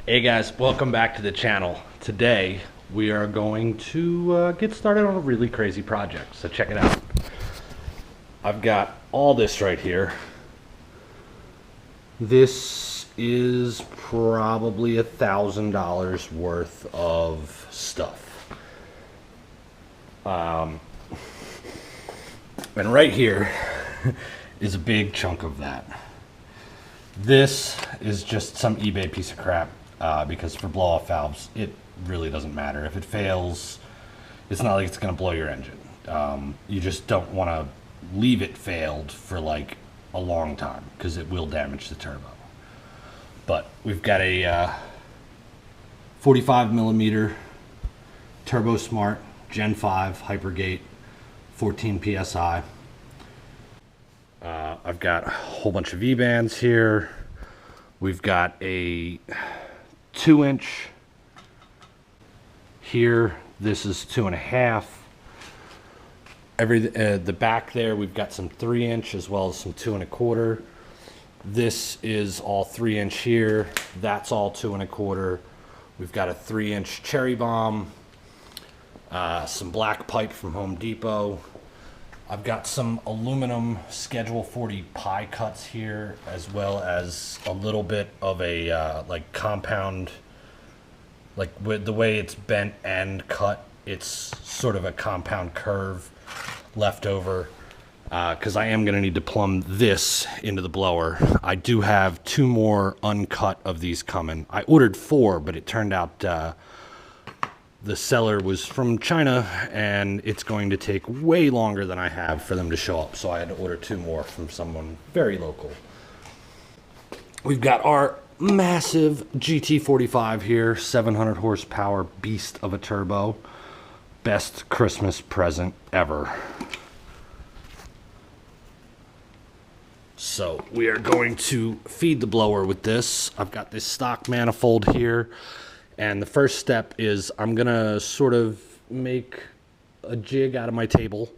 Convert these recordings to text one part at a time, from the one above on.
Hey guys, welcome back to the channel. Today we are going to get started on a really crazy project, so check it out. I've got all this right here. This is probably $1,000 worth of stuff. And right here is a big chunk of that. This is just some eBay piece of crap. Because for blow-off valves, it really doesn't matter. If it fails, it's not like it's going to blow your engine. You just don't want to leave it failed for like a long time because it will damage the turbo. But we've got a 45 millimeter Turbo Smart Gen 5 Hypergate 14 PSI. I've got a whole bunch of V-bands here. We've got a 2-inch here. This is 2.5. The back there we've got some 3-inch as well as some 2.25. This is all 3-inch here. That's all 2.25. We've got a 3-inch cherry bomb, some black pipe from Home Depot. I've got some aluminum Schedule 40 pie cuts here, as well as a little bit of a like compound, like with the way it's bent and cut, it's sort of a compound curve left over, because I am going to need to plumb this into the blower. I do have 2 more uncut of these coming. I ordered 4, but it turned out the seller was from China, and it's going to take way longer than I have for them to show up. So I had to order 2 more from someone very local. We've got our massive GT45 here, 700 horsepower beast of a turbo. Best Christmas present ever. So we are going to feed the blower with this. I've got this stock manifold here. And the first step is I'm going to sort of make a jig out of my table.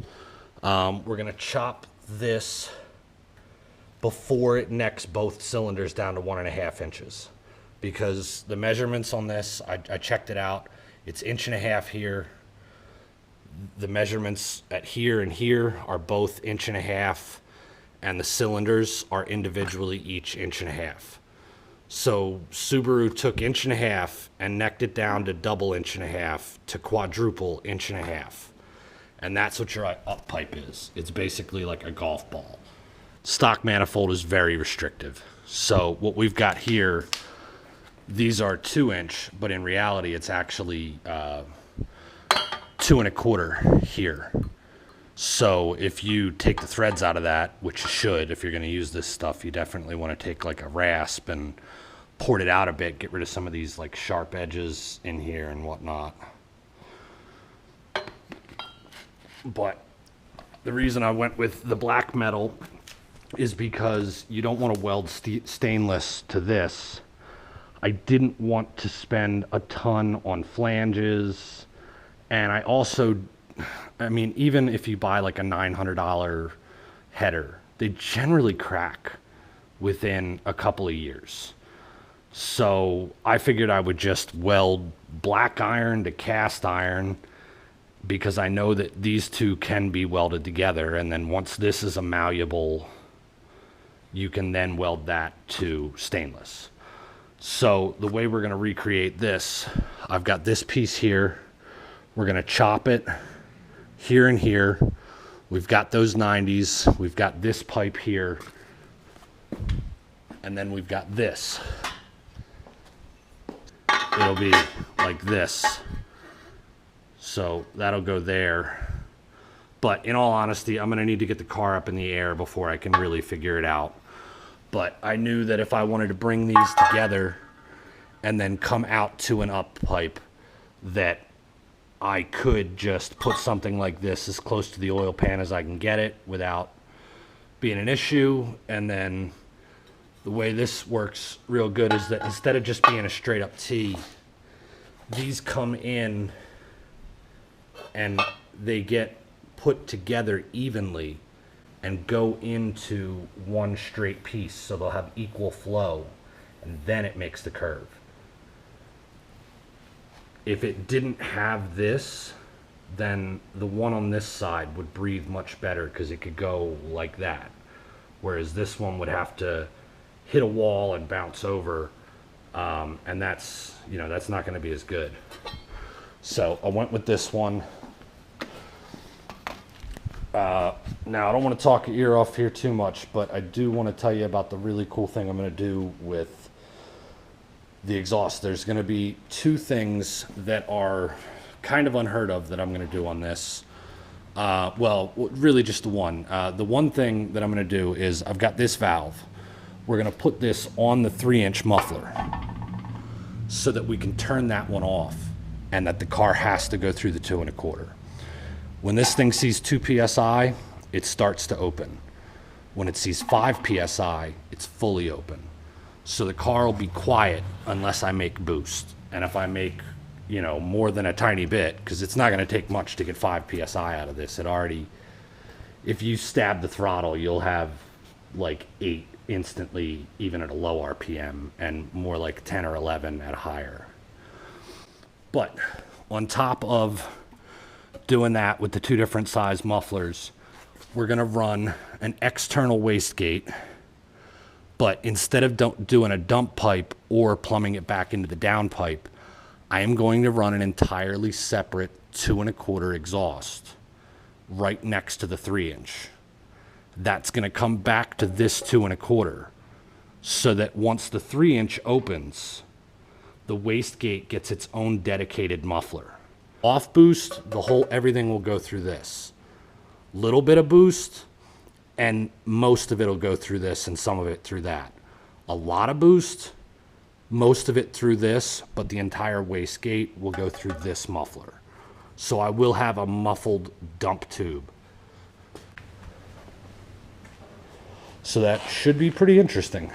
We're going to chop this before it necks both cylinders down to 1.5 inches. Because the measurements on this, I checked it out. It's 1.5 inches here. The measurements at here and here are both 1.5 inches. And the cylinders are individually each 1.5 inches. So Subaru took 1.5 inches and necked it down to double 1.5 inches to quadruple 1.5 inches. And that's what your up pipe is. It's basically like a golf ball. Stock manifold is very restrictive. So what we've got here, these are 2-inch, but in reality it's actually 2.25 here. So if you take the threads out of that, which you should, if you're going to use this stuff, you definitely want to take like a rasp and port it out a bit, get rid of some of these like sharp edges in here and whatnot. But the reason I went with the black metal is because you don't want to weld stainless to this. I didn't want to spend a ton on flanges, and I also, I mean, even if you buy like a $900 header, they generally crack within a couple of years. So I figured I would just weld black iron to cast iron, because I know that these two can be welded together. And then once this is a malleable, you can then weld that to stainless. So the way we're going to recreate this, I've got this piece here. We're going to chop it here and here. We've got those 90s. We've got this pipe here. And then we've got this. It'll be like this. So that'll go there. But in all honesty, I'm going to need to get the car up in the air before I can really figure it out. But I knew that if I wanted to bring these together and then come out to an up pipe, that I could just put something like this as close to the oil pan as I can get it without being an issue. And then the way this works real good is that instead of just being a straight up T, these come in and they get put together evenly and go into one straight piece, so they'll have equal flow, and then it makes the curve. If it didn't have this, then the one on this side would breathe much better because it could go like that. Whereas this one would have to hit a wall and bounce over. And that's, you know, that's not going to be as good. So I went with this one. Now, I don't want to talk your ear off here too much, but I do want to tell you about the really cool thing I'm going to do with the exhaust. There's going to be two things that are kind of unheard of that I'm going to do on this. Well, really just the one. The one thing that I'm going to do is I've got this valve. We're going to put this on the 3-inch muffler so that we can turn that one off and that the car has to go through the 2 1/4. When this thing sees 2 PSI, it starts to open. When it sees 5 PSI, it's fully open. So the car will be quiet unless I make boost. And if I make, you know, more than a tiny bit, because it's not going to take much to get 5 PSI out of this. It already, if you stab the throttle, you'll have like 8 instantly, even at a low RPM, and more like 10 or 11 at a higher. But on top of doing that with the 2 different size mufflers, we're going to run an external wastegate, but instead of doing a dump pipe or plumbing it back into the downpipe, I am going to run an entirely separate 2 1/4 exhaust right next to the 3-inch. That's going to come back to this 2 1/4, so that once the 3-inch opens, the wastegate gets its own dedicated muffler. Off boost, everything will go through this. Little bit of boost, and most of it will go through this and some of it through that. A lot of boost, most of it through this, but the entire wastegate will go through this muffler. So I will have a muffled dump tube. So that should be pretty interesting.